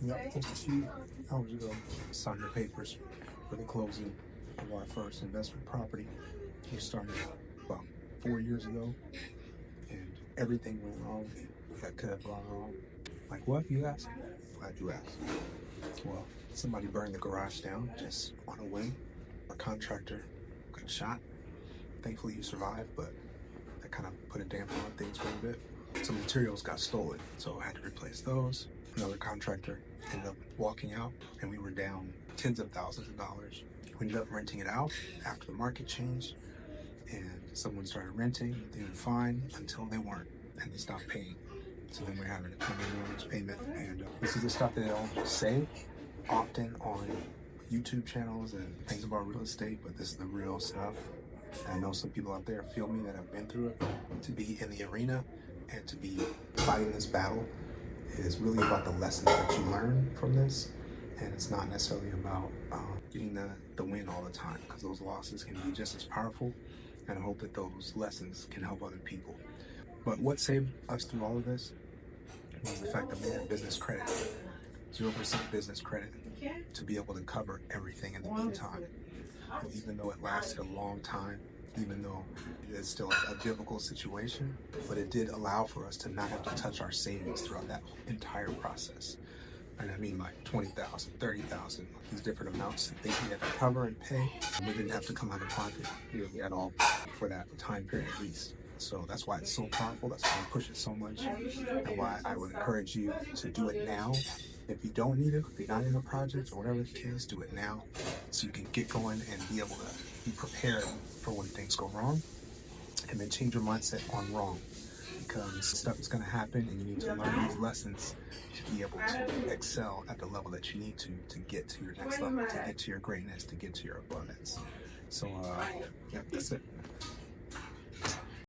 Yep, just a few hours ago, signed the papers for the closing of our first investment property. We started about 4 years ago, and everything went wrong that could have gone wrong. Like what, you ask? Glad you asked. Well, somebody burned the garage down just on a whim. A contractor got shot. Thankfully, he survived, but that kind of put a damper on things for a bit. Some materials got stolen, so I had to replace those. Another contractor ended up walking out, and we were down tens of thousands of dollars. We ended up renting it out after the market changed, and someone started renting. They were fine until they weren't, and they stopped paying. So then we're having to come in on this payment, and this is the stuff that they don't say often on YouTube channels and things about real estate, but this is the real stuff. And I know some people out there feel me that have been through it. To be in the arena and to be fighting this battle is really about the lessons that you learn from this, and it's not necessarily about getting the win all the time, because those losses can be just as powerful, and I hope that those lessons can help other people. But what saved us through all of this was the fact that we had business credit, 0% business credit, to be able to cover everything in the meantime. And even though it lasted a long time, even though it's still a difficult situation, but it did allow for us to not have to touch our savings throughout that entire process. And I mean like 20,000, 30,000, these different amounts that they had to cover and pay. And we didn't have to come out of pocket really at all for that time period at least. So that's why it's so powerful. That's why I push it so much, and why I would encourage you to do it now. If you don't need it, if you're not in a project or whatever the case, do it now so you can get going and be able to be prepared for when things go wrong, and then change your mindset on wrong, because stuff is going to happen and you need to learn these lessons to be able to excel at the level that you need to get to your next level, to get to your greatness, to get to your abundance. So, yeah, that's it.